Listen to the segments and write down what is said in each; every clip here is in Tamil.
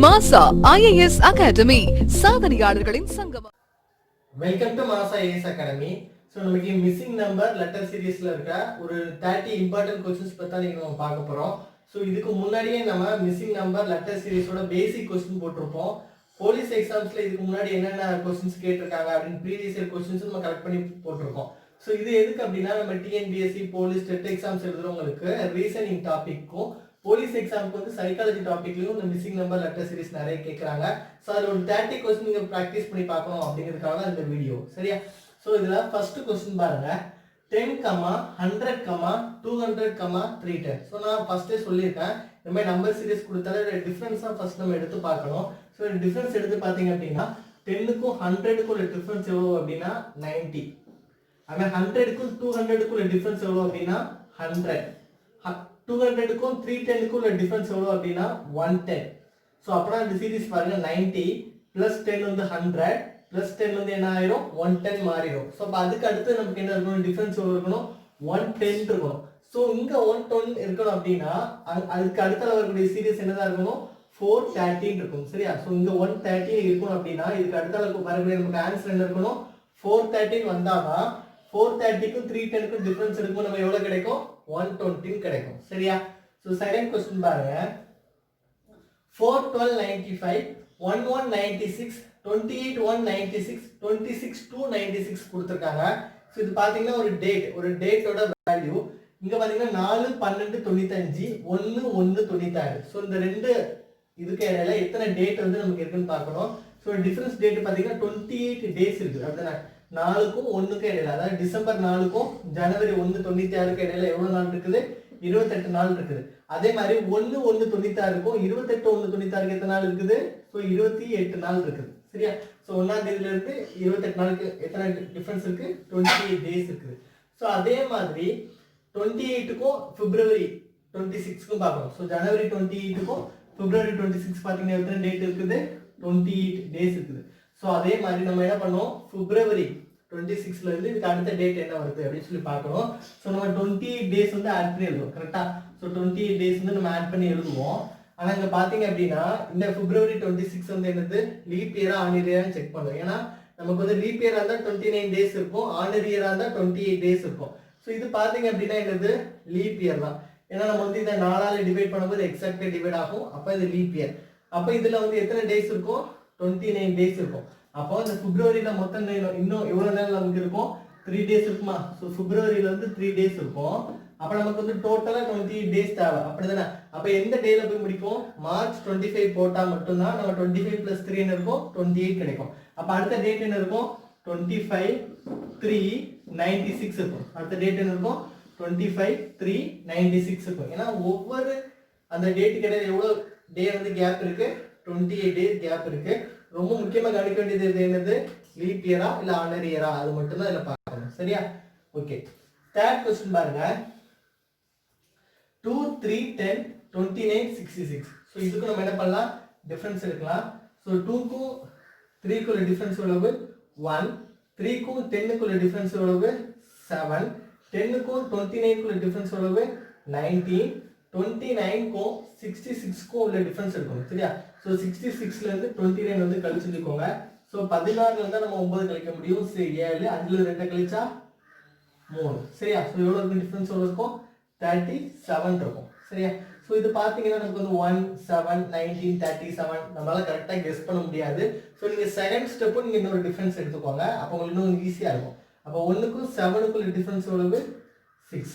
மாசா IAS அகாடமி சாதனையாளர்களின் சங்கமம். வெல்கம் டு மாசா IAS அகாடமி. ஸோ நமக்கு மிஸ்ஸிங் நம்பர் லெட்டர் சீரீஸ்ல இருக்க ஒரு 30 இம்பார்ட்டன்ட் கொஸ்டின்ஸ் பற்றி நீங்கள் நம்ம பார்க்க போகிறோம். ஸோ இதுக்கு முன்னாடியே நம்ம மிஸ்ஸிங் நம்பர் லெட்டர் சீரீஸோட பேசிக் கொஸ்டின் போட்டிருப்போம். போலீஸ் எக்ஸாம்ஸ்ல இதுக்கு முன்னாடி என்னென்ன கொஸ்டின்ஸ் கேட்டிருக்காங்க அப்படின்னு ப்ரீவியஸ் இயர் கொஸ்டின்ஸ் நம்ம கலெக்ட் பண்ணி போட்டிருக்கோம். ஸோ இது எதுக்கு அப்படின்னா நம்ம டிஎன்பிஎஸ்சி போலீஸ் டெட் எக்ஸாம்ஸ் எழுதுறவங்களுக்கு ரீசனிங் டாபிக்கும் போலீஸ் எக்ஸாமுக்கு வந்து சைக்காலஜி டாபிக்லயும் இந்த மிஸ்ஸிங் நம்பர் லெட்டர் சீரிஸ் நிறைய கேட்குறாங்க. ஸோ அதில் ஒரு 30 கொஸ்டின் நீங்கள் ப்ராக்டிஸ் பண்ணி பார்க்கணும் அப்படிங்கிறதுக்காக தான் இந்த வீடியோ. சரியா? ஸோ இதில் ஃபர்ஸ்ட் கொஸ்டின் பாருங்க, 10, 100, 200, 310. ஸோ நான் ஃபர்ஸ்டே சொல்லியிருக்கேன், இந்த மாதிரி நம்பர் சீரிஸ் கொடுத்தாலும் டிஃப்ரென்ஸாக ஃபர்ஸ்ட் நம்ம எடுத்து பார்க்கணும். ஸோ டிஃப்ரென்ஸ் எடுத்து பார்த்தீங்க அப்படின்னா 10க்கும் 100க்கும் உள்ள டிஃப்ரென்ஸ் எவ்வளோ அப்படின்னா 90. ஆனால் 100க்கும் 200க்கும் உள்ள டிஃப்ரென்ஸ் எவ்வளோ அப்படின்னா 100. 200க்கும் 310க்கும் உள்ள டிஃபரன்ஸ் எவ்வளவு அப்படினா 110. சோ அப்பனா இந்த சீரிஸ் பாருங்க 90 plus 10 வந்து 100 plus 10 வந்து என்ன ஆயிரும் 110 மாறிடும். சோ அப்ப அதுக்கு அடுத்து நமக்கு என்ன இருக்கணும், டிஃபரன்ஸ் எவ்வளவு இருக்கணும் 110 இருக்கணும். சோ இங்க 110 இருக்கணும் அப்படினா அதுக்கு அடுத்தல வரக்கூடிய சீரிஸ் என்னதா இருக்கணும் 413 இருக்கும். சரியா? சோ இங்க 113 இருக்கணும் அப்படினா இதுக்கு அடுத்தல வரக்கூடிய நமக்கு ஆன்சர் என்ன இருக்கணும் 413 வந்தாதான் 430க்கும் 310க்கும் டிஃபரன்ஸ் இருக்கும். நம்ம எவ்வளவு கிடைக்கும் 120 கிடைக்கும். சரியா? சோ செகண்ட் क्वेश्चन பாருங்க, 41295 1196 28196 26296 கொடுத்திருக்காங்க. சோ இது பாத்தீங்கன்னா ஒரு டேட்டோட வேல்யூ. இங்க பாத்தீங்கன்னா 4 12 95 1 1 96. சோ இந்த ரெண்டு இதுக்கு இடையில எத்தனை டேட் வந்து நமக்கு இருக்குன்னு பார்க்கணும். சோ டிஃபரன்ஸ் டேட் பாத்தீங்கன்னா 28 டேஸ் இருக்கு. அப்படிதானே? 4க்கும் 1க்கும் இடையில, அதாவது டிசம்பர் 4க்கும் ஜனவரி 1 96க்கு இடையில எவ்வளவு நாள் இருக்குது 28 நாள் இருக்குது. அதே மாதிரி 1 1 96க்கும் 28 1 96க்கு எத்தனை நாள் இருக்குது சோ 28 நாள் இருக்குது. சரியா? சோ 1ஆம் தேதியில இருந்து 28 நாளுக்கு எத்தனை டிஃபரன்ஸ் இருக்கு 28 டேஸ் இருக்குது. சோ அதே மாதிரி 28க்கும் பிப்ரவரி 26க்கும் பார்க்கணும். சோ ஜனவரி 28க்கும் பிப்ரவரி 26 பாத்தீங்கன்னா எத்தனை டேட் இருக்குது 28 டேஸ் இருக்குது. சோ அதே மாதிரி நம்ம என்ன பண்ணோம், பிப்ரவரி 26ல இருந்து இதுக்கு அடுத்த டேட் என்ன வருது அப்படின்னு சொல்லி பார்க்கணும். சோ நம்ம 28 டேஸ் வந்து ஆட் பண்ணி எழுதுவோம். கரெக்ட்டா? சோ 28 டேஸ் வந்து நம்ம ஆட் பண்ணி எழுதுவோம். ஆனா இங்க பாத்தீங்க அப்படின்னா இந்த பிப்ரவரி 26 வந்து என்னது லீப் இயரா ஆன் இயரா செக் பண்ணுவோம். ஏன்னா நமக்கு வந்து லீப் இயரா இருந்தா 29 டேஸ் இருக்கும், ஆன் இயரா இருந்தா 28 டேஸ் இருக்கும். சோ இது பாத்தீங்க அப்படின்னா என்னது லீப் இயர் தான். ஏன்னா நம்ம வந்து இத 4ஆல டிவைட் பண்ணும்போது எக்ஸாக்ட்டா டிவைட் ஆகும். அப்ப இது லீப் இயர். அப்ப இதுல வந்து எத்தனை டேஸ் இருக்கும் 29 டேஸ் இருக்கும். அப்போ இந்த பிப்ரவரியில மொத்தம் இன்னும் எவ்வளவு நாள் நமக்கு இருக்கும் 3 டேஸ் இருக்குமா? சோ பிப்ரவரியில வந்து 3 டேஸ் இருக்கும். அப்ப நமக்கு வந்து டோட்டலா 28 டேஸ் தேவை. அப்படிதானே? அப்ப எந்த டேல போய் முடிக்கும் மார்ச் 25 போட்டா மட்டும் தான் நம்ம 25 + 3 என்ன இருக்கும் 28 கிடைக்கும். அப்ப அடுத்த டேட் என்ன இருக்கும் 25 3 96 இருக்கும். அடுத்த டேட் என்ன இருக்கும் 25 3 96 இருக்கும். ஏன்னா ஒவ்வொரு அந்த டேட்டுக்கு இடையில எவ்வளவு டே வந்து கேப் இருக்கு 28 டேஸ் கேப் இருக்கு. ரொம்ப முக்கியமா கவனிக்க வேண்டியது என்னது லீப் இயரா இல்ல ஆனர் இயரா, அது மட்டும் தான் இதுல பார்க்கணும். சரியா? ஓகே. தேர்ட் क्वेश्चन பாருங்க, 2 3 10 29 66. சோ இதுக்கு நம்ம என்ன பண்ணலாம் டிஃபரன்ஸ் எடுக்கலாம். சோ 2க்கும் 3க்கும் உள்ள டிஃபரன்ஸ் எவ்வளவு 1, 3க்கும் 10க்கும் உள்ள டிஃபரன்ஸ் எவ்வளவு 7, 10க்கும் 29க்கும் உள்ள டிஃபரன்ஸ் எவ்வளவு 19, 29க்கும் 66க்கும் உள்ள டிஃபரன்ஸ் இருக்கும். சரியா? சோ 66ல இருந்து 29 வந்து கழிச்சுக்கோங்க. சோ 16ல இருந்தா நம்ம 9 கழிக்க முடியும். 7, அதுல 2 கழிச்சா 3. சரியா? சோ எவ்வளவு இருக்கு டிஃபரன்ஸ் எவ்வளவு இருக்கும் 37 இருக்கும். சரியா? சோ இது பாத்தீங்கன்னா நமக்கு வந்து 1 7 19 37 நம்மளால கரெக்ட்டா கெஸ் பண்ண முடியாது. சோ நீங்க செகண்ட் ஸ்டெப் நீங்க இன்னொரு டிஃபரன்ஸ் எடுத்துக்கோங்க. அப்ப உங்களுக்கு இன்னும் ஈஸியா இருக்கும். அப்ப 1க்கும் 7க்கும் உள்ள டிஃபரன்ஸ் எவ்வளவு 6.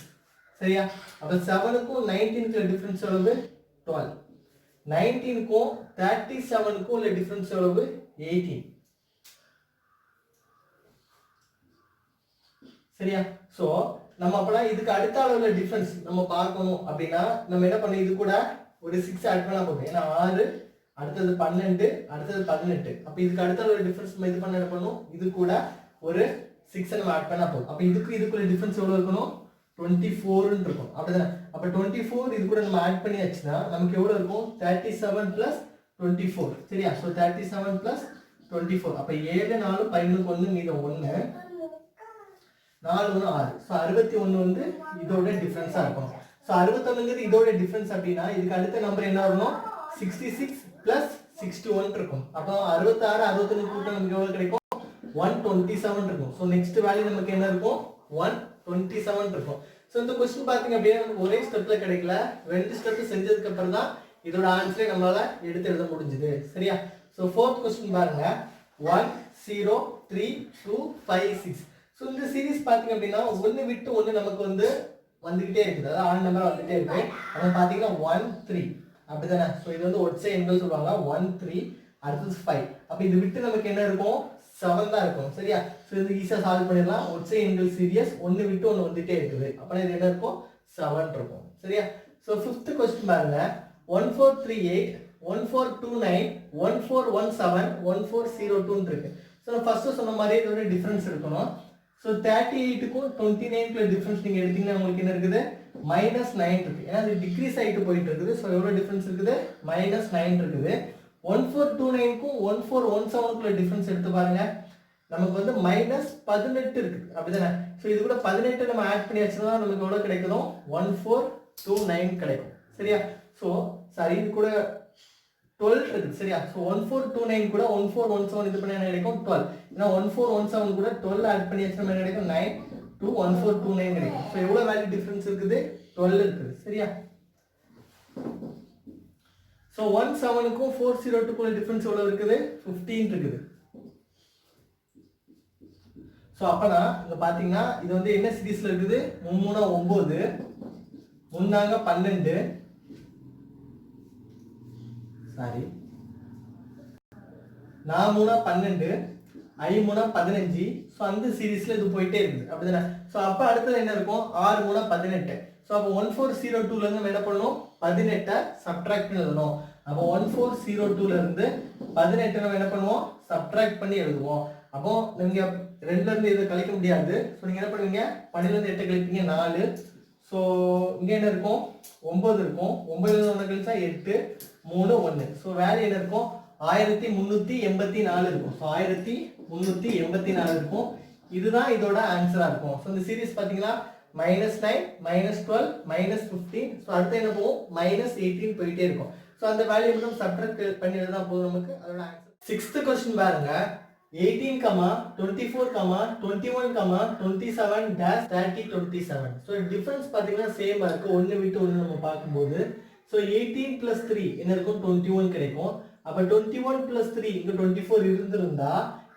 சரியா? அப்ப 7க்கும் 19க்கு உள்ள டிஃபரன்ஸ் எவ்வளவு 12. 19க்கும் 37க்கும் உள்ள டிஃபரன்ஸ் எவ்வளவு 18. சரியா? சோ நம்ம அப்பலாம் இதுக்கு அடுத்த அளவுல டிஃபரன்ஸ் நம்ம பார்க்கணும் அப்படினா நம்ம என்ன பண்ணி இது கூட ஒரு 6 ஆட் பண்ணா போதும். ஏன்னா 6 அடுத்தது 12 அடுத்தது 18. அப்ப இதுக்கு அடுத்த அளவுல டிஃபரன்ஸ் நம்ம இது பண்ண என்ன பண்ணனும், இது கூட ஒரு 6 நம்ம ஆட் பண்ணா போதும். அப்ப இதுக்குள்ள டிஃபரன்ஸ் எவ்வளவு இருக்கணும் 24 ன்னு இருக்கும். அப்படிதானே? அப்ப 24 இது கூட நம்ம ஆட் பண்ணியாச்சுனா நமக்கு எவ்வளவு இருக்கும் 37 + 24. சரியா? சோ 37 + 24. அப்ப 7 4 11 1 மீதம் 1 4 1 6. சோ 61 வந்து இதோட டிஃபரன்ஸா இருக்கும். சோ 61ங்கிறது இதோட டிஃபரன்ஸ் அப்படினா இதுக்கு அடுத்த நம்பர் என்ன வரணும் 66 + 61 இருக்கும். அப்போ 66 61 கூட்டினா நமக்கு எவ்வளவு கிடைக்கும்? 127 இருக்கும். ஸோ நெக்ஸ்ட் வேல்யூ நமக்கு என்ன இருக்கும்? 127 இருக்கும். ஸோ இந்த கொஸ்டின் பார்த்தீங்க அப்படின்னா நமக்கு ஒரே ஸ்டெப்ல கிடைக்கல, 2 ஸ்டெப் செஞ்சதுக்கு அப்புறம் தான் இதோட ஆன்சரை நம்மளால எடுத்து எழுத முடிஞ்சுது. சரியா? ஸோ ஃபோர்த் கொஸ்டின் பாருங்க, 1 0 3 2 5 6. ஸோ இந்த சீரிஸ் பார்த்தீங்க அப்படின்னா ஒன்று விட்டு ஒன்று நமக்கு வந்து வந்துகிட்டே இருக்குது, அதாவது ஆன் நம்பர் வந்துட்டே இருக்கு. அப்போ பார்த்தீங்கன்னா 1 3 அப்படிதானே? ஸோ இது வந்து ஒற்றை எண்கள் சொல்லுவாங்க. 1 3 அடுத்தது 5. அப்போ இது விட்டு நமக்கு என்ன இருக்கும்? 7 தான் இருக்கும். சரியா? ஸோ இது ஈஸியாக சால்வ் பண்ணிடலாம். ஒற்றை எண்கள் சீரியஸ் ஒன்று விட்டு ஒன்று வந்துட்டே இருக்குது. அப்போ இது என்ன இருக்கும்? 7 இருக்கும். சரியா? ஸோ ஃபிஃப்த் கொஸ்டின் பாருங்க, 1438 1429 1417 1402 இருக்கு. ஸோ ஃபர்ஸ்ட் சொன்ன மாதிரி இதோட டிஃபரன்ஸ் இருக்கணும். ஸோ 38க்கும் 29க்குள்ள டிஃபரன்ஸ் நீங்கள் எடுத்தீங்கன்னா உங்களுக்கு என்ன இருக்குது? -9 இருக்கு. ஏன்னா அது டிக்ரீஸ் ஆகிட்டு போயிட்டு இருக்குது. ஸோ எவ்வளோ டிஃபரன்ஸ் இருக்குது? -9 இருக்குது. 1429க்கும் 1417க்குள்ள டிஃபரன்ஸ் எடுத்து பாருங்க, நமக்கு வந்து -18 இருக்கு. அப்படிதானே? ஸோ இது கூட 18 நம்ம ஆட் பண்ணி வச்சோம்னா நமக்கு எவ்வளோ கிடைக்குதோ? 1429 கிடைக்கும். சரியா? ஸோ சாரி, இது கூட 12 இருக்கு. சரியா? ஸோ 1429 கூட 1417 இது பண்ணி என்ன கிடைக்கும்? 12. ஏன்னா 1417 கூட 12 ஆட் பண்ணி வச்சா என்ன கிடைக்கும்? 9 to 1429 கிடைக்கும். ஸோ எவ்வளோ வேல்யூ டிஃபரன்ஸ் இருக்குது? 12 இருக்குது. சரியா? ஸோ 17க்கும் 402க்குள்ள டிஃபரன்ஸ் எவ்வளோ இருக்குது? 15 இருக்குது. ஸோ அப்பனா இங்க பாத்தீங்கன்னா இது வந்து என்ன சீரிஸ்ல இருக்குது? 3 9 3 12 சாரி 4 12 5 15. ஸோ அந்த சீரிஸ்ல இது போயிட்டே இருக்குது. அப்படிதானே? ஸோ அப்ப அடுத்தது என்ன இருக்கும்? 6 18. ஸோ அப்போ 1402ல இருந்து நம்ம என்ன பண்ணணும்? 18 சப்ட்ராக்ட் பண்ணி எழுதணும். அப்போ 1402ல இருந்து 18 நம்ம என்ன பண்ணுவோம்? சப்ட்ராக்ட் பண்ணி எழுதுவோம். அப்போ நீங்க 2ல இருந்து இதை கழிக்க முடியாது. ஸோ நீங்க என்ன பண்ணுவீங்க? 12ல இருந்து 8 கழிப்பீங்க 4. ஸோ இங்க என்ன இருக்கும்? 9 இருக்கும். 9ல இருந்து 1 கழிச்சா 8 3 1. ஸோ வேல்யூ என்ன இருக்கும்? 1384 இருக்கும். ஸோ 1384 இருக்கும். இதுதான் இதோட ஆன்சரா இருக்கும். ஸோ இந்த சீரிஸ் பாத்தீங்கன்னா -9 -12 -15. ஸோ அடுத்து என்ன போகும்? -18 போயிட்டே இருக்கும். ஸோ அந்த வேல்யூ மட்டும் சப்ட்ராக்ட் பண்ணி எழுதினா போதும் நமக்கு அதோட ஆன்சர். 6th क्वेश्चन பாருங்க, 18, 24, 21, 27 dash 30 27. ஸோ டிஃபரன்ஸ் பாத்தீங்கன்னா சேமா இருக்கு. ஒன்னு விட்டு ஒன்னு நம்ம பார்க்கும்போது ஸோ 18 + 3 என்ன இருக்கும்? 21 கிடைக்கும். அப்ப 21 + 3 இங்க 24 இருந்திருந்தா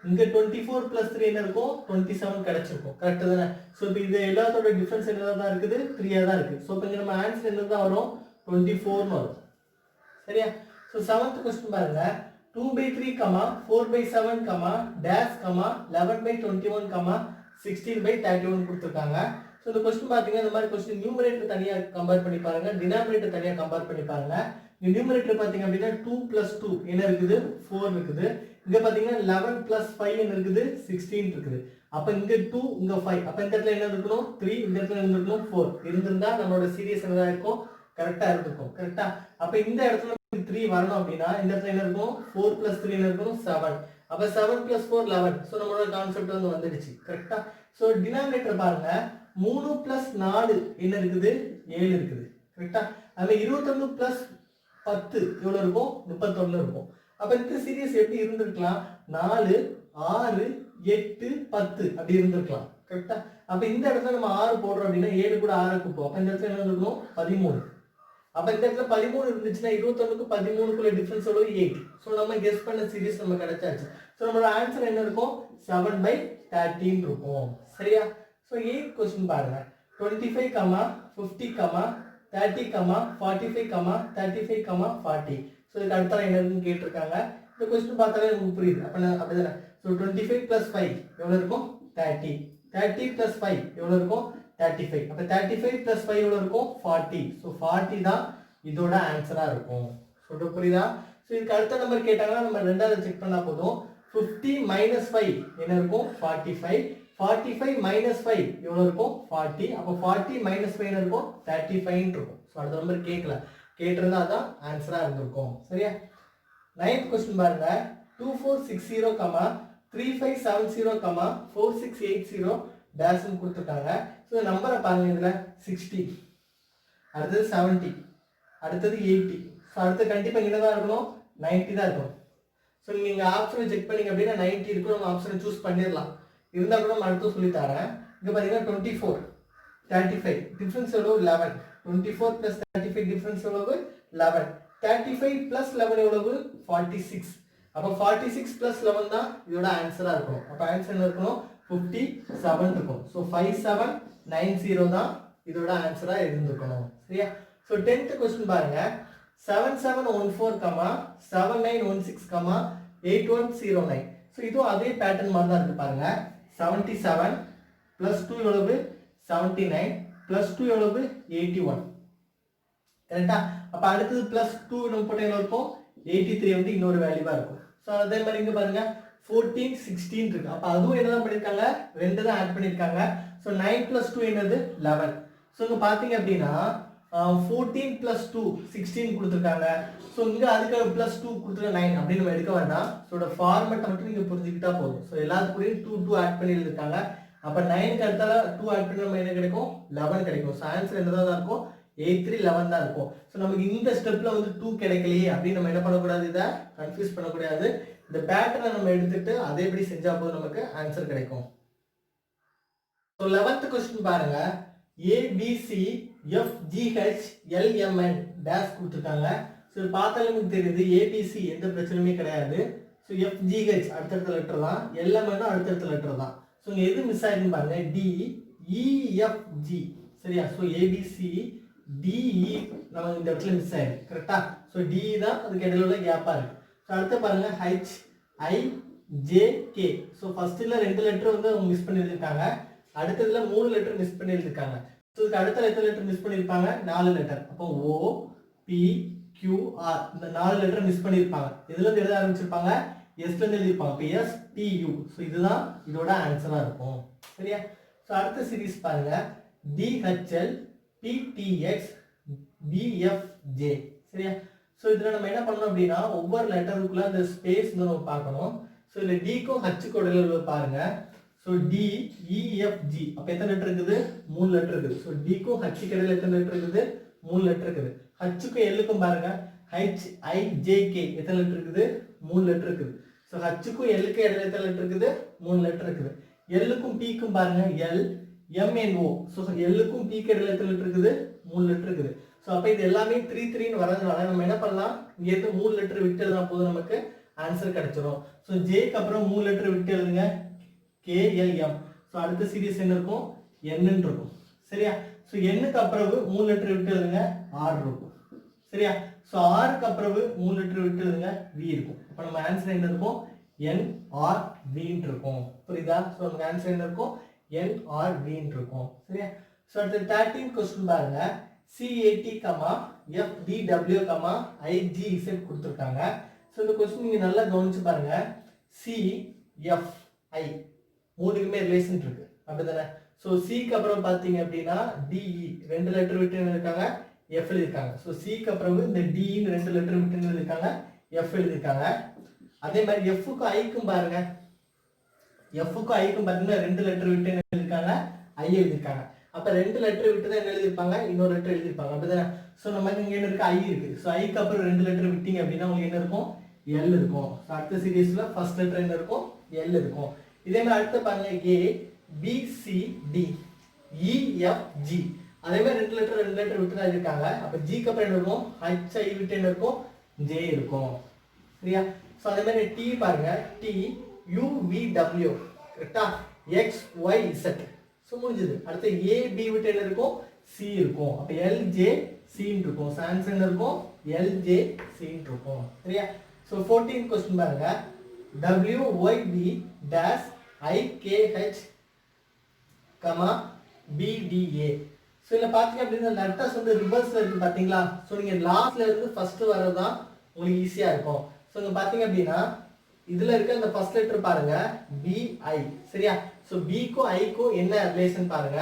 இங்க 24 + 3 என்ன இருக்கும்? 27 கிடைச்சிருக்கும். கரெக்ட் தானே? ஸோ இப்போ இது எல்லாத்தோட டிஃபரன்ஸ் என்னதான் இருக்குது? 3 தான் இருக்கு. ஸோ இப்போ இங்க நம்ம ஆன்சர் என்னதான் வரும்? 24 வரும். சரியா? ஸோ 7th क्वेश्चन பாருங்க, 2/3, 4/7, dash, 11/21, 16/31 கொடுத்திருக்காங்க. ஸோ இந்த क्वेश्चन பாத்தீங்கன்னா இந்த மாதிரி क्वेश्चन நியூமரேட்டர் தனியா கம்பேர் பண்ணி பாருங்க, டினாமினேட்டர் தனியா கம்பேர் பண்ணி பாருங்க. இந்த நியூமரேட்டர் பாத்தீங்க அப்படின்னா 2 + 2 என்ன இருக்குது? 4 இருக்குது. இங்க பாத்தீங்கன்னா 11 + 5 என்ன இருக்குது? 16 இருக்குது. அப்ப இங்க 2 இங்க 5. அப்ப இந்த இடத்துல என்ன இருக்கணும்? 3. இந்த இடத்துல என்ன இருக்கணும்? 4 இருந்திருந்தா நம்மளோட சீரிஸ் என்னதா இருக்கும்? கரெக்டா இருக்கும். கரெக்டா? அப்ப இந்த இடத்துல 3 வரணும் அப்படின்னா இந்த இடத்துல என்ன இருக்கும்? 4 + 3 என்ன இருக்கும்? 7. அப்ப 7 + 4 11. சோ நம்மளோட கான்செப்ட் வந்து வந்துடுச்சு. கரெக்ட்டா? சோ டினாமினேட்டர் பாருங்க, 3 + 4 என்ன இருக்குது? 7 இருக்குது. கரெக்ட்டா? அப்ப 21 + 10 எவ்வளவு இருக்கும்? 31 இருக்கும். அப்ப இந்த சீரிஸ் எப்படி இருந்திருக்கலாம்? 4 6 8 10 அப்படி இருந்திருக்கலாம். கரெக்ட்டா? அப்ப இந்த இடத்துல நம்ம 6 போடுறோம் அப்படின்னா 7 கூட 6 கூட்டுவோம். அப்ப இந்த இடத்துல என்ன இருக்கும்? 13. அப்ப இந்த இடத்துல 13 இருந்துச்சுன்னா 21க்கு 13க்குள்ள டிஃபரன்ஸ் எவ்வளவு? 8. சோ நம்ம கெஸ் பண்ண சீரிஸ் நம்ம கிடைச்சாச்சு. சோ நம்மளோட ஆன்சர் என்ன இருக்கும்? 7/13 இருக்கும். சரியா? சோ 8th क्वेश्चन பாருங்க, 25, 50, 30, 45, 35, 40. சோ இதுக்கு அடுத்த என்ன இருக்குன்னு கேட்டிருக்காங்க. இந்த क्वेश्चन பார்த்தாலே உங்களுக்கு புரியுது. அப்படிதானே? சோ 25 + 5 எவ்வளவு இருக்கும்? 30. 30 + 5 எவ்வளவு இருக்கும்? 35. அப்ப 35 + 5 எவ்வளவு இருக்கும்? 40. சோ 40 தான் இதோட ஆன்சரா இருக்கும். சொல்றது புரியுதா? சோ இதுக்கு அடுத்த நம்பர் கேட்டாங்கன்னா நம்ம ரெண்டாவது செக் பண்ணா போதும். 50 - 5 என்ன இருக்கும்? 45. 45 - 5 எவ்வளவு இருக்கும்? 40. அப்ப 40 - 5 என்ன இருக்கும்? 35 இருக்கும். சோ அடுத்த நம்பர் கேட்கல. கேட்டிருந்தா அதான் ஆன்சரா இருந்திருக்கும். சரியா? 9th क्वेश्चन பாருங்க, 2460, 3570, 4680 டேஷ் கொடுத்துட்டாங்க. சோ நம்பரை பாருங்க, இதுல 60, அடுத்தது 70, அடுத்தது 80. சோ அடுத்து கண்டிப்பா என்னதான் இருக்கணும்? 90 தான் இருக்கும். ஸோ நீங்கள் ஆப்ஷனை செக் பண்ணீங்க அப்படின்னா 90 இருக்கும், நம்ம ஆப்ஷனை சூஸ் பண்ணிடலாம். இருந்தால் கூட நம்ம அடுத்து சொல்லி தரேன். இங்கே பார்த்தீங்கன்னா 24 35 டிஃப்ரென்ஸ் எவ்வளோ 11, 24 + 35 டிஃப்ரென்ஸ் எவ்வளவு 11, 35 + 11 எவ்வளவு 46. அப்போ 46 + 11 தான் இதோட ஆன்சராக இருக்கும். அப்போ ஆன்சர் என்ன இருக்கணும் 57 இருக்கும். ஸோ 5790 தான் இதோட ஆன்சராக இருந்திருக்கணும். சரியா? ஸோ 10th கொஸ்டின் பாருங்க. 7714, 7916, 8109. ஸோ இதுவும் அதே பேட்டர்ன் மாதிரி தான் இருக்கு பாருங்க. 77 + 2 எவ்வளவு 79 + 2 எவ்வளவு 81. கரெக்டா? அப்ப அடுத்தது +2 நம்ம போட்டா எவ்வளவு இருக்கும் 83 வந்து இன்னொரு வேல்யூவா இருக்கும். ஸோ அதே மாதிரி இங்க பாருங்க 14 16 இருக்கு. அப்ப அதுவும் என்னதான் பண்ணிருக்காங்க, 2 தான் ஆட் பண்ணிருக்காங்க. ஸோ 9 + 2 என்னது 11. ஸோ இங்க பாத்தீங்க அப்படின்னா 14 + 2 16 கொடுத்துருக்காங்க. ஸோ இங்க அதுக்கு +2 கொடுத்துருக்க 9 அப்படின்னு நம்ம எடுக்க வேண்டாம். ஸோ ஃபார்மேட்டை மட்டும் நீங்க புரிஞ்சுக்கிட்டா போதும். ஸோ எல்லாத்துக்கூடயும் 2 ஆட் பண்ணி எழுதிருக்காங்க. அப்ப 9க்கு அடுத்தால 2 ஆட் பண்ணி நம்ம என்ன கிடைக்கும் 11 கிடைக்கும். ஸோ ஆன்சர் என்னதான் இருக்கும் 8311 தான் இருக்கும். ஸோ நமக்கு இந்த ஸ்டெப்ல வந்து 2 கிடைக்கலையே அப்படின்னு நம்ம என்ன பண்ணக்கூடாது, இதை கன்ஃபியூஸ் பண்ணக்கூடாது. இந்த பேட்டர்னை நம்ம எடுத்துட்டு அதேபடி செஞ்சா போதும் நமக்கு ஆன்சர் கிடைக்கும். ஸோ 11th கொஸ்டின் பாருங்க. ABCFGHLMN டேஷ் கொடுத்துருக்காங்க. ஸோ பார்த்தாலே நமக்கு தெரியுது ABC எந்த பிரச்சனையுமே கிடையாது. ஸோ FGH அடுத்தடுத்த லெட்டர் தான், LMN அடுத்தடுத்த லெட்டர் தான். ஸோ இங்க எது மிஸ் ஆயிருக்குன்னு பாருங்க DEFG. சரியா? ஸோ ABC DE நம்ம இந்த இடத்துல மிஸ் ஆயிருக்கு. கரெக்டா? ஸோ DE தான் அதுக்கு இடையில உள்ள கேப்பா இருக்கு. ஸோ அடுத்து பாருங்க HIJK. ஸோ ஃபர்ஸ்ட்ல 2 லெட்டர் வந்து அவங்க மிஸ் பண்ணியிருக்காங்க, அடுத்ததுல 3 லெட்டர் மிஸ் பண்ணியிருக்காங்க. ஸோ இதுக்கு அடுத்த லெட்டர் மிஸ் பண்ணியிருப்பாங்க 4 லெட்டர். அப்போ OPQR இந்த 4 லெட்டர் மிஸ் பண்ணியிருப்பாங்க. இதுல இருந்து எழுத ஆரம்பிச்சிருப்பாங்க எஸ்ல இருந்து எழுதிருப்பாங்க. இப்போ STU. ஸோ இதுதான் இதோட ஆன்சரா இருக்கும். சரியா? ஸோ அடுத்த சீரிஸ் பாருங்க DHL PTX BFJ. சரியா? ஸோ இதில் நம்ம என்ன பண்ணணும் அப்படின்னா ஒவ்வொரு லெட்டருக்குள்ள அந்த ஸ்பேஸ் வந்து நம்ம பார்க்கணும். ஸோ இதில் டிக்கும் ஹச்சுக்கும் இடையில பாருங்க. ஸோ DEFG அப்போ எத்தனை லெட்டர் இருக்குது 3 லெட்டர் இருக்குது. ஸோ டிக்கும் ஹச்சுக்கு இடையில எத்தனை லெட்டர் இருக்குது 3 லெட்டர் இருக்குது. ஹச்சுக்கும் எல்லுக்கும் பாருங்க HIJK எத்தனை லெட்டர் இருக்குது 3 லெட்டர் இருக்குது. ஸோ ஹச்சுக்கும் எல்லுக்கும் இடையில எத்தனை லெட்டர் இருக்குது 3 லெட்டர் இருக்குது. எல்லுக்கும் பிக்கும் பாருங்க LMNO. ஸோ எல்லுக்கும் பிக்கு இடையில எத்தனை லெட்டர் இருக்குது 3 லெட்டர் இருக்குது. ஸோ அப்போ இது எல்லாமே 3 வரதுனால நம்ம என்ன பண்ணலாம், இங்கேருந்து 3 லெட்டர் விட்டு எழுதினா போதும் நமக்கு ஆன்சர் கிடைச்சிடும். ஸோ ஜேக்கு அப்புறம் 3 லெட்டர் விட்டு எழுதுங்க KLM. ஸோ அடுத்த சீரிஸ் என்ன இருக்கும் N இருக்கும். சரியா? ஸோ Nக்கு அப்புறம் 3 லெட்டர் விட்டு எழுதுங்க R இருக்கும். சரியா? ஸோ Rக்கு அப்புறம் 3 லெட்டர் விட்டு எழுதுங்க V இருக்கும். அப்போ நம்ம ஆன்சர் என்ன இருக்கும் NRV இருக்கும். புரியுதா? ஸோ நமக்கு ஆன்சர் என்ன இருக்கும் NRV இருக்கும். சரியா? ஸோ அடுத்த 13th கொஸ்டின் பாருங்க. CAT, FDW, IGZ கொடுத்துருக்காங்க. ஸோ இந்த கொஸ்டின் நீங்க நல்லா கவனிச்சு பாருங்க. CFI மூணுக்குமே ரிலேஷன் இருக்கு, அப்படிதானே? ஸோ சிக்கு அப்புறம் பார்த்தீங்க அப்படின்னா DE 2 லெட்டர் விட்டு எழுதிருக்காங்க, F எழுதிருக்காங்க. ஸோ சிக்கு அப்புறம் இந்த DE 2 லெட்டர் விட்டு எழுதிருக்காங்க, F எழுதிருக்காங்க. அதே மாதிரி Fக்கும் ஐக்கும் பாருங்க. Fக்கும் ஐக்கும் பார்த்தீங்கன்னா 2 லெட்டர் விட்டு எழுதிருக்காங்க, I எழுதிருக்காங்க. அப்ப 2 லெட்டர் விட்டு தான் என்ன எழுதிருப்பாங்க, இன்னொரு லெட்டர் எழுதிருப்பாங்க, அப்படிதானே? ஸோ நமக்கு இங்க என்ன இருக்கு I இருக்கு. ஸோ ஐக்கு அப்புறம் 2 லெட்டர் விட்டீங்க அப்படின்னா உங்களுக்கு என்ன இருக்கும் L இருக்கும். ஸோ அடுத்த சீரீஸ்ல ஃபர்ஸ்ட் லெட்டர் என்ன இருக்கும் L இருக்கும். இதே மாதிரி அடுத்து பாருங்க ABCDEFG. அதே மாதிரி 2 லெட்டர் விட்டு தான் இருக்காங்க. அப்ப ஜிக்கு அப்புறம் என்ன இருக்கும் HI விட்டு என்ன இருக்கும் J இருக்கும். சரியா? ஸோ அதே மாதிரி T பாருங்க TUVW. கரெக்டா? XYZ. ஸோ முடிஞ்சது. அடுத்து AB விட்டு என்ன இருக்கும் C இருக்கும். அப்ப LJC இருக்கும். ஆன்சர் என்ன இருக்கும் LJC இருக்கும். சரியா? ஸோ 14th கொஸ்டின் பாருங்க. WYB-IKH, BDA. ஸோ இதில் பார்த்தீங்க அப்படின்னா லெட்டர்ஸ் வந்து ரிவர்ஸ்ல இருக்கு பார்த்தீங்களா? ஸோ நீங்கள் லாஸ்ட்ல இருந்து ஃபர்ஸ்ட் வரதான் உங்களுக்கு ஈஸியாக இருக்கும். ஸோ இங்கே பார்த்தீங்க அப்படின்னா இதுல இருக்க அந்த ஃபர்ஸ்ட் லெட்டர் பாருங்க BI. சரியா? ஸோ பிக்கும் ஐக்கும் என்ன ரிலேஷன் பாருங்க.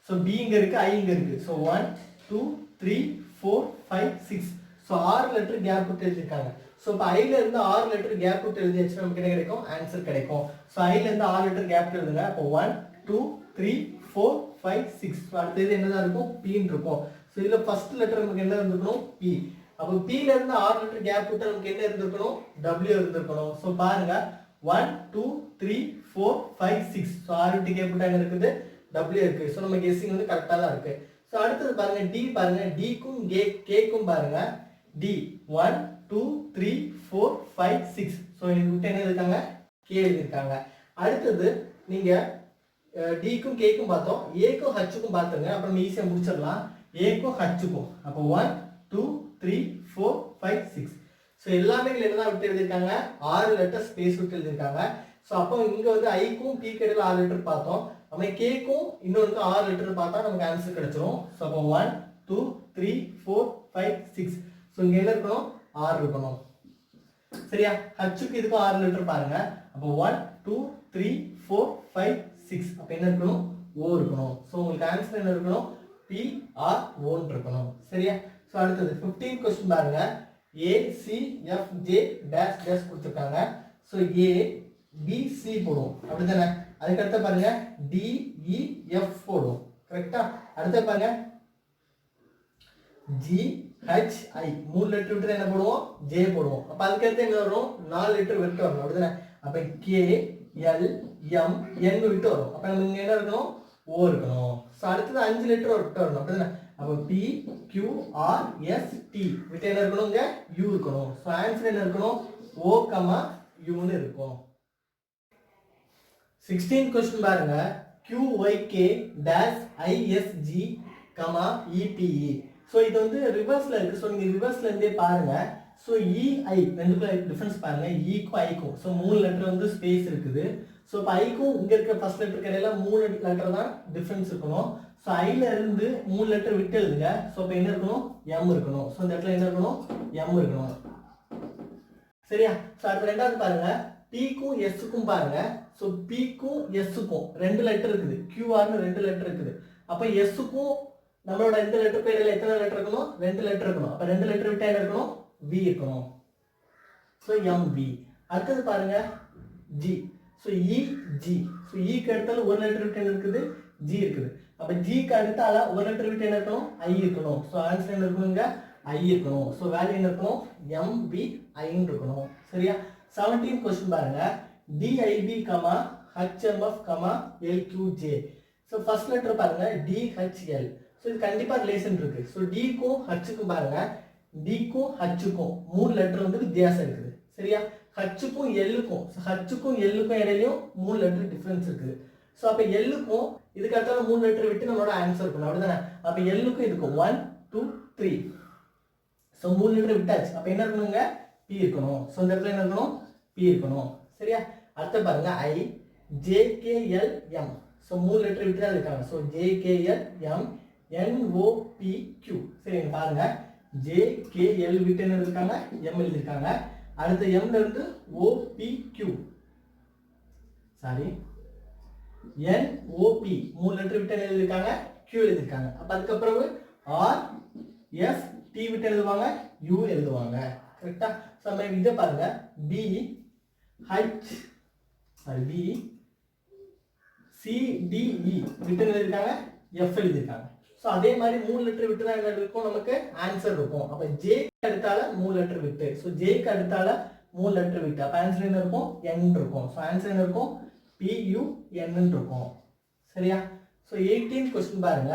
ஸோ B இங்க இருக்கு, I இங்க இருக்கு. ஸோ 1 2 3 4 5 6. ஸோ 6 லெட்டர் கேப் விட்டு எழுதிருக்காங்க. ஸோ இப்போ ஐல இருந்து 6 லெட்டர் கேப் விட்டு எழுதியாச்சுன்னா நமக்கு என்ன கிடைக்கும் ஆன்சர் கிடைக்கும். ஸோ ஐல இருந்து 6 லெட்டர் கேப் எழுதுங்க. அப்போ 1 2 3 4 5 6. அடுத்தது என்னதான் இருக்கும் P இருக்கும். ஸோ இதுல ஃபர்ஸ்ட் லெட்டர் நமக்கு என்ன இருந்திருக்கணும் P. அப்போ P ல இருந்து 6 லெட்டர் கேப் விட்டு நமக்கு என்ன இருந்திருக்கணும் W இருந்திருக்கணும் சோ பாருங்க 1 2 3 4 5 6 சோ 6 விட்டு கேப் விட்டு அங்க இருக்குது W இருக்கு சோ நம்ம கெஸ்ஸிங் வந்து கரெக்ட்டா தான் இருக்கு சோ அடுத்து பாருங்க D பாருங்க D க்கும் K க்கும் பாருங்க D 1 2 3 4 5 6 சோ இங்க விட்டு என்ன இருக்காங்க K எழுதிருக்காங்க அடுத்து நீங்க D க்கும் K க்கும் பார்த்தோம் A க்கும் H க்கும் பாத்துங்க அப்புறம் ஈஸியா முடிச்சிடலாம் A க்கும் H க்கும் அப்ப 1 2 3 4 5 6 சோ எல்லாமே என்னதான் விட்டு எழுதிருக்காங்க 6 லெட்டர் ஸ்பேஸ் விட்டு எழுதிருக்காங்க சோ அப்போ இங்க வந்து I க்கும் P க்கு இடையில 6 லெட்டர் பார்த்தோம் நம்ம K க்கும் இன்னொருக்கு 6 லெட்டர் பார்த்தா நமக்கு ஆன்சர் கிடைச்சிரும் சோ அப்போ 1 2 3 4 5 6 சோ இங்க என்ன இருக்கணும் 6 இருக்கணும் சரியா H க்கு இதுக்கு 6 லெட்டர் பாருங்க அப்போ 1 2 3 4 5 6 அப்ப என்ன இருக்கணும் O இருக்கணும் சோ உங்களுக்கு ஆன்சர் என்ன இருக்கணும் P R O இருக்கணும் சரியா சோ அடுத்து 15 क्वेश्चन பாருங்க A C F J dash dash கொடுத்திருக்காங்க சோ A B C போடுவோம் அப்படிதானே அதுக்கு அடுத்து பாருங்க D E F போடுவோம் கரெக்ட்டா அடுத்து பாருங்க G H I மூணு லெட்டர் விட்டு என்ன போடுவோம் J போடுவோம் அப்ப அதுக்கு அடுத்து என்ன வரும் நாலு லெட்டர் விட்டு வரணும் அப்படிதானே அப்ப K L M N விட்டு வரும் அப்ப நமக்கு என்ன இருக்கணும் O இருக்கணும் சோ அடுத்து 5 லெட்டர் விட்டு வரணும் அப்படிதானே அப்ப P Q R S T விட்டு என்ன இருக்கணும்ங்க U இருக்கணும் சோ ஆன்சர் என்ன இருக்கணும் O, U ன்னு இருக்கும் 16 क्वेश्चन பாருங்க Q Y K dash I S G, E P E so இது வந்து ரிவர்ஸ்ல இருக்கு சோ நீங்க ரிவர்ஸ்ல இருந்தே பாருங்க சோ E I ரெண்டுக்குள்ள டிஃபரன்ஸ் பாருங்க E க்கும் I க்கும் சோ மூணு லெட்டர் வந்து ஸ்பேஸ் இருக்குது சோ இப்ப I க்கும் இங்க இருக்க ஃபர்ஸ்ட் லெட்டருக்கு இடையில மூணு லெட்டர் தான் டிஃபரன்ஸ் இருக்கணும் சோ I ல இருந்து மூணு லெட்டர் விட்டு எழுதுங்க சோ இப்ப என்ன இருக்கணும் M இருக்கணும் சோ இந்த இடத்துல என்ன இருக்கணும் M இருக்கணும் சரியா சோ அடுத்து ரெண்டாவது பாருங்க P க்கும் S க்கும் பாருங்க சோ P க்கும் S க்கும் ரெண்டு லெட்டர் இருக்குது QR னு ரெண்டு லெட்டர் இருக்குது அப்ப S க்கும் நம்மளோட இந்த லெட்டர் பேர்ல எத்தனை லெட்டர் இருக்கணும் ரெண்டு லெட்டர் இருக்கணும் அப்ப ரெண்டு லெட்டர் விட்டா என்ன இருக்கணும் V இருக்கணும் சோ MV அடுத்து பாருங்க G so E G so E க்கு அடுத்தால ஒரு லெட்டர் விட்டு என்ன இருக்குது G இருக்குது அப்ப G க்கு அடுத்தால ஒரு லெட்டர் விட்டு என்ன இருக்கணும் I இருக்கணும் சோ ஆன்சர் என்ன இருக்குங்க I இருக்கணும் சோ வேல்யூ என்ன இருக்கணும் MB I ன்னு இருக்கணும் சரியா 17 क्वेश्चन பாருங்க DIB, HMF, LQJ so first letter பாருங்க DHL சோ இது கண்டிப்பா ரிலேஷன் இருக்கு சோ D க்கும் H க்கும் பாருங்க D க்கும் H க்கும் மூணு லெட்டர் வந்து வித்தியாசம் இருக்குது சரியா H க்கும் L க்கும் H க்கும் L க்கும் இடையிலயும் மூணு லெட்டர் டிஃபரன்ஸ் இருக்குது சோ அப்ப L க்கும் இதுக்கு அடுத்தால மூணு லெட்டர் விட்டு நம்மளோட ஆன்சர் பண்ணணும் அப்படிதானே அப்ப L க்கும் இதுக்கும் 1 2 3 சோ மூணு லெட்டர் விட்டாச்சு அப்ப என்ன இருக்கணும்ங்க P இருக்கணும் சோ இந்த இடத்துல என்ன இருக்கணும் P இருக்கணும் சரியா அடுத்து பாருங்க I J K L M so மூணு லெட்டர் விட்டு தான் இருக்காங்க so J K L M N O P Q சரிங்க பாருங்க J K L விட்டு என்ன இருக்காங்க M எழுதிருக்காங்க அடுத்து M ல இருந்து O P Q sorry N O P மூணு லெட்டர் விட்டு என்ன எழுதிருக்காங்க Q எழுதிருக்காங்க அப்ப அதுக்கு அப்புறம் R S T விட்டு எழுதுவாங்க U எழுதுவாங்க கரெக்ட்டா சோ நம்ம இத பாருங்க B H sorry B C D E விட்டு எழுதிருக்காங்க F எழுதிருக்காங்க சோ அதே மாதிரி மூணு லெட்டர் விட்டு தான் என்ன இருக்கும் நமக்கு ஆன்சர் இருக்கும் அப்ப J க்கு அடுத்தால மூணு லெட்டர் விட்டு சோ J க்கு அடுத்தால மூணு லெட்டர் விட்டு அப்ப ஆன்சர் என்ன இருக்கும் N இருக்கும் சோ ஆன்சர் என்ன இருக்கும் P U N ன்னு இருக்கும் சரியா சோ 18 क्वेश्चन பாருங்க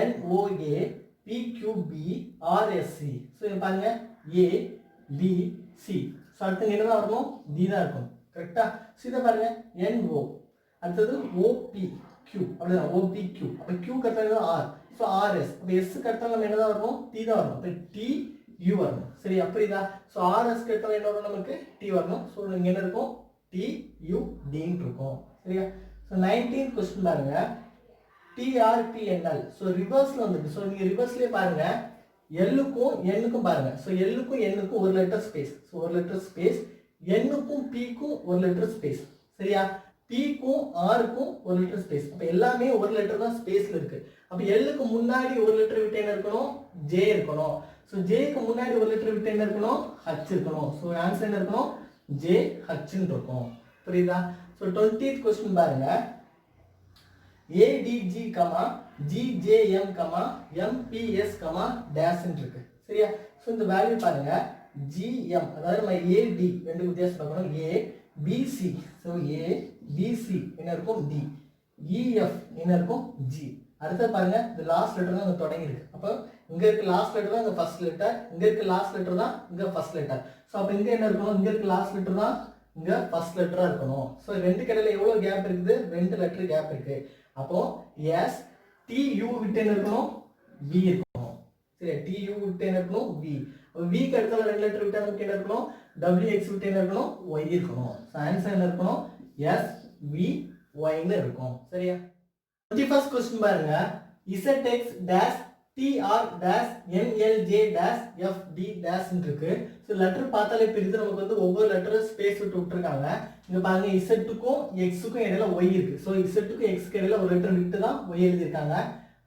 N O A P Q B R S C so இங்க பாருங்க A B C சோ அடுத்து என்னதான் வரணும் D தான் இருக்கும் கரெக்ட்டா சோ இத பாருங்க N O அடுத்து O P Q அப்படிதான் O P Q அப்ப Q க்கு அடுத்து R சோ R S அப்ப S க்கு அடுத்து நம்ம என்னதான் வரணும் T தான் வரணும் அப்ப T U வரணும் சரி புரியுதா சோ R S க்கு அடுத்து என்ன வரும் நமக்கு T வரணும் சோ இங்க என்ன இருக்கும் T U D ன்னு இருக்கும் சரியா சோ 19 क्वेश्चन பாருங்க TRPNL சோ ரிவர்ஸ்ல வந்துருக்கு சோ நீங்க ரிவர்ஸ்லயே பாருங்க L க்கும் N க்கும் பாருங்க சோ L க்கும் N க்கும் ஒரு லெட்டர் ஸ்பேஸ் சோ ஒரு லெட்டர் ஸ்பேஸ் N க்கும் P க்கும் ஒரு லெட்டர் ஸ்பேஸ் சரியா P க்கும் R க்கும் ஒரு லெட்டர் ஸ்பேஸ் அப்ப எல்லாமே ஒரு லெட்டர் தான் ஸ்பேஸ்ல இருக்கு அப்ப L க்கு முன்னாடி ஒரு லெட்டர் விட்டு என்ன இருக்கணும் J இருக்கணும் சோ J க்கு முன்னாடி ஒரு லெட்டர் விட்டு என்ன இருக்கணும் H இருக்கணும் சோ ஆன்சர் என்ன இருக்கணும் J H ன்னு இருக்கும் புரியுதா சோ 20th क्वेश्चन பாருங்க ADG, GJM, MPS, dash இருக்கு சரியா ஸோ இந்த வேல்யூ பாருங்க ஜிஎம், அதாவது நம்ம ஏடி ரெண்டு வித்தியாசம் பார்க்கணும். ஏ பிசி, ஸோ ஏ பிசி என்ன இருக்கும் டி, இஎஃப் என்ன இருக்கும் ஜி. அடுத்து பாருங்க இந்த லாஸ்ட் லெட்டர் தான் தொடங்கி இருக்கு. அப்போ இங்க இருக்க லாஸ்ட் லெட்டர் தான் இங்க ஃபர்ஸ்ட் லெட்டர், இங்க இருக்க லாஸ்ட் லெட்டர் தான் இங்க ஃபர்ஸ்ட் லெட்டர். ஸோ அப்போ இங்க என்ன இருக்கணும், இங்க இருக்க லாஸ்ட் லெட்டர் தான் இங்க ஃபர்ஸ்ட் லெட்டரா இருக்கணும். ஸோ ரெண்டு கடையில எவ்வளவு கேப் இருக்குது, ரெண்டு லெட்டர் கேப் இருக்கு. அப்போ எஸ் டி யூ விட்டு என்ன இருக்கணும், வி இருக்கணும். சரி, டி யூ விட்டு என்ன இருக்கணும், வி. விக்கு அடுத்தால ரெண்டு லெட்டர் விட்டு நமக்கு என்ன இருக்கணும், டபிள்யூ எக்ஸ் விட்டு என்ன இருக்கணும், ஒய் இருக்கணும். ஸோ ஆன்சர் என்ன இருக்கணும், எஸ் வி ஒய்னு இருக்கும். சரியா? 21st क्वेश्चन பாருங்க. ZX dash TR dash NLJ dash FD dash இருக்கு. சோ லெட்டர் பார்த்தாலே தெரியுது நமக்கு வந்து ஒவ்வொரு லெட்டரும் ஸ்பேஸ் விட்டு விட்டுருக்காங்க. இங்க பாருங்க Z க்கும் X க்கும் இடையில Y இருக்கு. சோ Z க்கும் X க்கு இடையில ஒரு லெட்டர் விட்டு தான் Y எழுதி இருக்காங்க.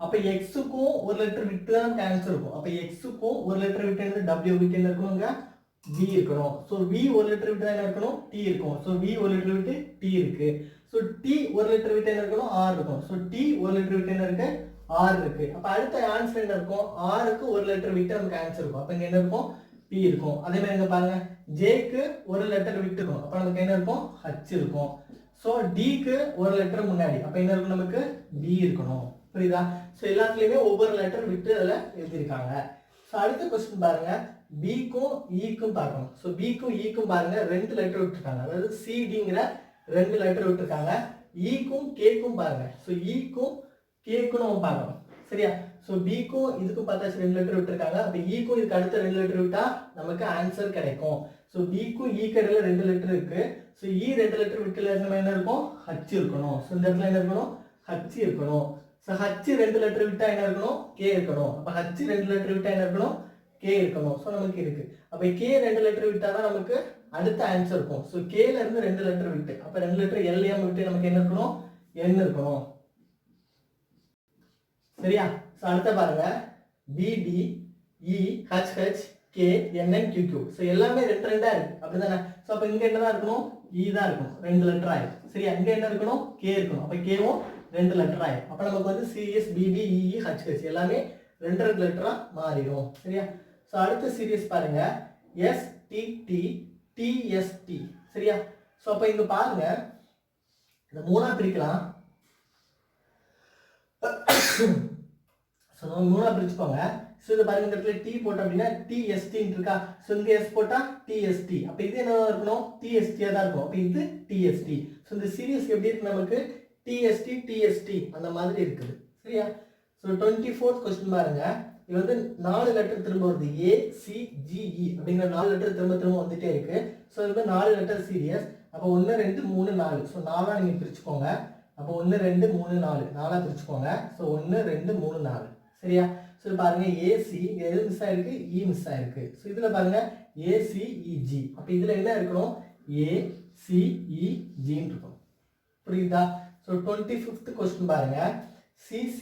அப்ப X க்கும் ஒரு லெட்டர் விட்டு தான் ஆன்சர் இருக்கும். அப்ப X க்கும் ஒரு லெட்டர் விட்டு என்ன W விட்டு என்ன இருக்கணும்ங்க, V இருக்கணும். சோ V ஒரு லெட்டர் விட்டு என்ன இருக்கணும், T இருக்கும். சோ V ஒரு லெட்டர் விட்டு T இருக்கு. சோ T ஒரு லெட்டர் விட்டு என்ன இருக்கணும், R இருக்கும். சோ T ஒரு லெட்டர் விட்டு என்ன இருக்கு, R இருக்கு. அப்ப அடுத்த ஆன்சர் என்ன இருக்கும், R க்கு ஒரு லெட்டர் விட்டு நமக்கு ஆன்சர் இருக்கும். அப்ப இங்க என்ன இருக்கும், P இருக்கும். அதே மாதிரி இங்க பாருங்க J க்கு ஒரு லெட்டர் விட்டு இருக்கும். அப்ப நமக்கு என்ன இருக்கும், H இருக்கும். சோ D க்கு ஒரு லெட்டர் முன்னாடி, அப்ப என்ன இருக்கும், நமக்கு B இருக்கணும். புரியுதா? சோ எல்லாத்துலயுமே ஒவ்வொரு லெட்டர் விட்டு அதுல எழுதி இருக்காங்க. சோ அடுத்த क्वेश्चन பாருங்க, B க்கும் E க்கும் பார்க்கணும். சோ B க்கும் E க்கும் பாருங்க ரெண்டு லெட்டர் விட்டுருக்காங்க. அதாவது CDங்கற ரெண்டு லெட்டர் விட்டுருக்காங்க. E க்கும் K க்கும் பாருங்க. சோ E க்கும் K க்கும் நம்ம பார்க்கணும். சரியா? சோ B க்கும் இதுக்கு பார்த்தா ரெண்டு லெட்டர் விட்டுருக்காங்க. அப்ப E க்கும் இதுக்கு அடுத்த ரெண்டு லெட்டர் விட்டா நமக்கு ஆன்சர் கிடைக்கும். சோ B க்கும் E க்கு இடையில ரெண்டு லெட்டர் இருக்கு. சோ E ரெண்டு லெட்டர் விட்டுல என்ன இருக்கும், H இருக்கணும். சோ இந்த இடத்துல என்ன இருக்கணும், H இருக்கணும். சோ H ரெண்டு லெட்டர் விட்டா என்ன இருக்கணும், K இருக்கணும். அப்ப H ரெண்டு லெட்டர் விட்டா என்ன இருக்கணும், K இருக்கணும். சோ நமக்கு இருக்கு. அப்ப K ரெண்டு லெட்டர் விட்டா தான் நமக்கு அடுத்த ஆன்சர் இருக்கும். சோ K ல இருந்து ரெண்டு லெட்டர் விட்டு, அப்ப ரெண்டு லெட்டர் L M விட்டு நமக்கு என்ன இருக்கணும், N இருக்கணும். சரியா? சோ அடுத்து பாருங்க B D E H H K N N Q Q. So எல்லாமே ரெண்டு ரெண்டா இருக்கு. அப்படிதானே? சோ அப்ப இங்க என்னதான் இருக்கணும், E தான் இருக்கணும். ரெண்டு லெட்டர் ஆயிடும். சரியா? இங்க என்ன இருக்கணும், K இருக்கணும். அப்ப K வும் ரெண்டு லெட்டர் ஆயிடும். அப்ப நமக்கு வந்து CS BD EE HH எல்லாமே ரெண்டு ரெண்டு லெட்டரா மாறிடும். சரியா? சோ அடுத்த சீரிஸ் பாருங்க STT TST. சரியா? சோ அப்ப இங்க பாருங்க இந்த மூணா பிரிக்கலாம். சோ நம்ம மூணா பிரிச்சுக்கோங்க. சோ இத பாருங்க இந்த இடத்துல T போட்டோம் அப்படினா TST ன்னு இருக்கா. சோ இங்க S போட்டா TST. அப்ப இது என்னவா இருக்கணும், TST ஆ தான் இருக்கும். அப்ப இது TST. சோ இந்த சீரிஸ் எப்படி இருக்கு, நமக்கு TST TST அந்த மாதிரி இருக்குது. சரியா? சோ 24th क्वेश्चन பாருங்க. இது வந்து நாலு லெட்டர் திரும்ப வருது. A C G E அப்படிங்கற நாலு லெட்டர் திரும்ப திரும்ப வந்துட்டே இருக்கு. சோ இது நாலு லெட்டர் சீரிஸ். அப்ப 1 2 3 4. சோ நாலா நீங்க பிரிச்சுக்கோங்க. அப்ப 1 2 3 4 நாலா பிரிச்சுக்கோங்க. சோ 1 2 3 4. சரியா? சோ பாருங்க AC எது மிஸ் ஆயிருக்கு, E மிஸ் ஆயிருக்கு. சோ இதுல பாருங்க ACEG. அப்ப இதுல என்ன இருக்கணும், ACEG ன்னு இருக்கும். புரியுதா? சோ 25th क्वेश्चन பாருங்க CC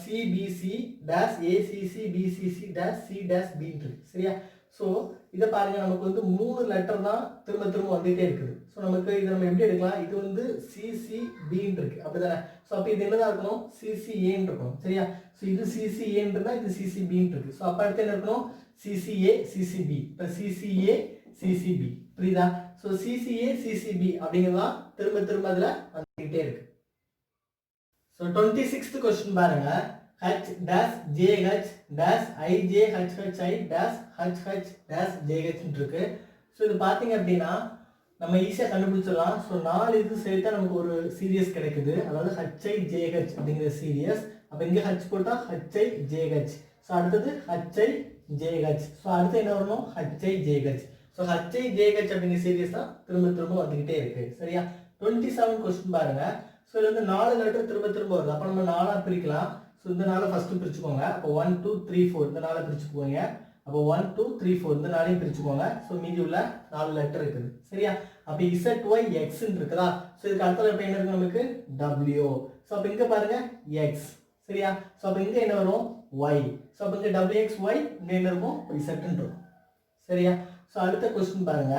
CBC dash ACC BCC dash C dash B ன்னு இருக்கு. சரியா? சோ இத பாருங்க நமக்கு வந்து மூணு லெட்டர் தான் திரும்ப திரும்ப வந்துட்டே இருக்குது. சோ நமக்கு இத நம்ம எப்படி எடுக்கலாம், இது வந்து CCB ன்னு இருக்கு. அப்படிதானே? சோ அப்ப இது என்னதா இருக்கணும், CCA ன்னு இருக்கும். சரியா? சோ இது CCA ன்றதா இது CCB ன்னு இருக்கு. சோ அப்ப அடுத்து என்ன இருக்கணும், CCA CCB. இப்ப CCA CCB. புரியுதா? சோ CCA CCB அப்படிங்கறத திரும்ப திரும்ப அதுல வந்துட்டே இருக்கு. சோ 26th क्वेश्चन பாருங்க H dash JH dash IJHHI dash HH dash JH ன்னு இருக்கு. சோ இது பாத்தீங்க அப்படினா நம்ம ஈஸியா கண்டுபிடிச்சிடலாம். சோ நாலு இது சேர்த்தா நமக்கு ஒரு சீரிஸ் கிடைக்குது. அதாவது HIJH அப்படிங்கிற சீரிஸ். அப்ப இங்க H போட்டா HIJH. சோ அடுத்து HIJH. சோ அடுத்து என்ன வரணும், HIJH. சோ HIJH அப்படிங்கிற சீரிஸ் தான் திரும்ப திரும்ப வந்துட்டே இருக்கு. சரியா? 27 क्वेश्चन பாருங்க. சோ இதுல வந்து நாலு லெட்டர் திரும்ப திரும்ப வருது. அப்ப நம்ம நாலா பிரிக்கலாம். சோ இந்த நாளை ஃபர்ஸ்ட் பிரிச்சுக்கோங்க. அப்ப 1 2 3 4 இந்த நாளை பிரிச்சுக்கோங்க. அப்ப 1 2 3 4 இந்த நாளையும் பிரிச்சுக்கோங்க. சோ மீதி உள்ள நாலு லெட்டர் இருக்குது. சரியா? அப்ப ZYX ன்னு இருக்குதா. சோ இதுக்கு அடுத்த லெட்டர் என்ன இருக்கு, நமக்கு W. சோ அப்ப இங்க பாருங்க X. சரியா? சோ அப்ப இங்க என்ன வரும், Y. சோ அப்ப இங்க WXY இங்க என்ன இருக்கும், Z ன்னு இருக்கும். சரியா? சோ அடுத்த क्वेश्चन பாருங்க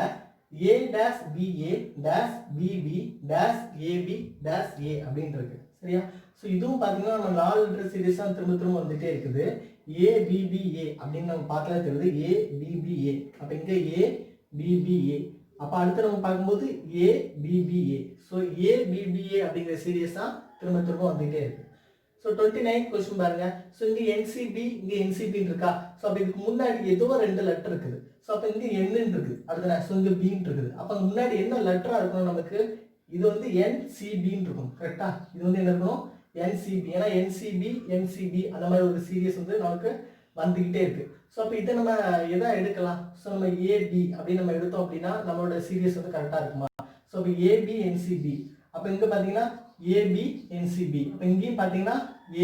A dash BA dash BB dash AB dash A அப்படினு இருக்கு. சரியா? சோ இதுவும் பாத்தீங்கன்னா நம்ம நாலு லெட்டர் சீரிஸ் தான் திரும்ப திரும்ப வந்துட்டே இருக்குது. ABBA அப்படின்னு நம்ம பார்த்தாலே தெரியுது ABBA. அப்ப இங்க ABBA. அப்ப அடுத்து நம்ம பார்க்கும்போது ABBA. ஸோ ABBA அப்படிங்கிற சீரியஸ் தான் திரும்ப திரும்ப வந்துகிட்டே இருக்கு. ஸோ 29 கொஸ்டின் பாருங்க. ஸோ இங்க NCB இங்க NCB இருக்கா. ஸோ அப்ப இதுக்கு முன்னாடி ஏதோ 2 லெட்டர் இருக்குது. ஸோ அப்ப இங்க N இருக்குது, அடுத்த ஸோ இங்க B இருக்குது. அப்ப முன்னாடி என்ன லெட்டரா இருக்கணும் நமக்கு, இது வந்து NCB இருக்கும். கரெக்டா, இது வந்து என்ன இருக்கணும் NCB. ஏன்னா NCB அந்த மாதிரி ஒரு சீரியஸ் வந்து நமக்கு வந்துகிட்டே இருக்கு. ஸோ அப்போ இதை நம்ம எதை எடுக்கலாம். ஸோ நம்ம AB அப்படின்னு நம்ம எடுத்தோம் அப்படின்னா நம்மளோட சீரியஸ் வந்து கரெக்டாக இருக்குமா. ஸோ அப்போ AB NCB. அப்போ இங்கே பார்த்தீங்கன்னா AB NCB. அப்போ இங்கேயும் பார்த்தீங்கன்னா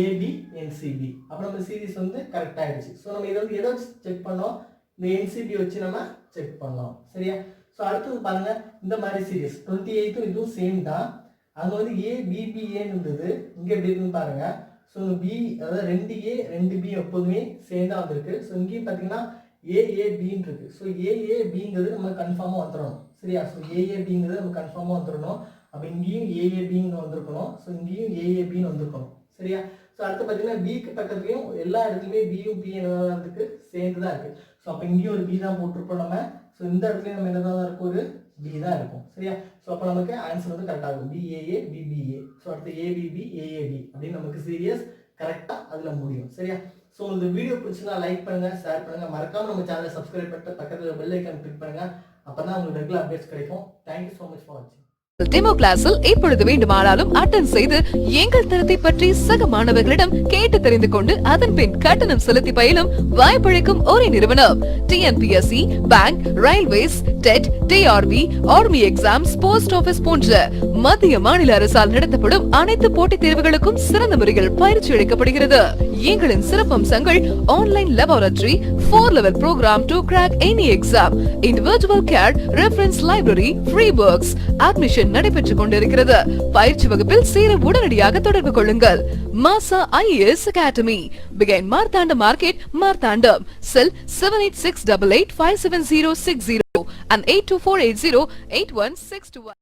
AB NCB. அப்போ நம்ம சீரியஸ் வந்து கரெக்டாக ஆயிடுச்சு. ஸோ நம்ம இதை வந்து எதை வச்சு செக் பண்ணோம், இந்த NCB வச்சு நம்ம செக் பண்ணோம். சரியா. ஸோ அடுத்தது பாருங்க, இந்த மாதிரி சீரியஸ் 28 இதுவும் சேம் தான். அங்கே வந்து ABBAன்னு இருந்தது, இங்கே எப்படி இருக்குன்னு பாருங்க. ஸோ B அதாவது 2A 2B எப்போதுமே சேர்ந்தா வந்திருக்கு. ஸோ இங்கேயும் பார்த்தீங்கன்னா AABன்னு இருக்கு. ஸோ AABங்கிறது நம்ம கன்ஃபார்மாக வந்துடணும். சரியா. ஸோ AABங்கிறது நம்ம கன்ஃபார்மாக வந்துடணும். அப்போ இங்கேயும் AABன்னு வந்திருக்கணும். ஸோ இங்கேயும் AABன்னு வந்திருக்கணும். சரியா. ஸோ அடுத்து பார்த்தீங்கன்னா Bக்கு பக்கத்துலையும் எல்லா இடத்துலையுமே Bயும் B என்னதுக்கு சேர்ந்து தான் இருக்கு. ஸோ அப்போ இங்கேயும் ஒரு B தான் போட்டிருப்போம் நம்ம. ஸோ இந்த இடத்துலையும் நம்ம என்னதான் இருக்கும், ஒரு B தான் இருக்கும். சரியா. ஸோ அப்போ நமக்கு ஆன்சர் வந்து கரெக்டாக இருக்கும். BAA BBA. ஸோ அடுத்து ABB AAB அப்படின்னு நமக்கு சீரியஸ் கரெக்டாக அதில் முடியும். சரியா. ஸோ இந்த வீடியோ பிடிச்சிருந்தா லைக் பண்ணுங்க, ஷேர் பண்ணுங்க, மறக்காம நம்ம சேனலை சப்ஸ்கிரைப் பண்ணிட்டு பக்கத்தில் பெல் ஐக்கான் கிளிக் பண்ணுங்க. அப்பதான் உங்களுக்கு ரெகுலர் அப்டேட்ஸ் கிடைக்கும். தேங்க்யூ ஸோ மச் ஃபார் வாட்சிங். டெமோ கிளாஸில் எப்பொழுது வேண்டுமானாலும் அட்டெண்ட் செய்து எங்கள் தரத்தை பற்றி சக மாணவர்களிடம் கேட்டு தெரிந்து கொண்டு அதன் பின் கட்டணம் செலுத்தி பயிலும் வாய்ப்பளிக்கும் ஒரே நிறுவனம் TNPSC, bank, railways, TET, TRB, army exams, post office போன்ற மத்திய மாநில அரசால் நடத்தப்படும் அனைத்து போட்டித் தேர்வுகளுக்கும் சிறந்த முறையில் பயிற்சி அளிக்கப்படுகிறது. எங்களின் சிறப்பம்சங்கள் online laboratory, 4-level program to crack any exam, individual care, reference library, free books, admission நடைபெற்றுக் கொண்டிருக்கிறது. பயிற்சி வகுப்பில் சேர உடனடியாக தொடர்பு கொள்ளுங்கள். மாசா IAS Academy, Begin Marthanda Market, Marthandam, cell 7868857060 and 824808161.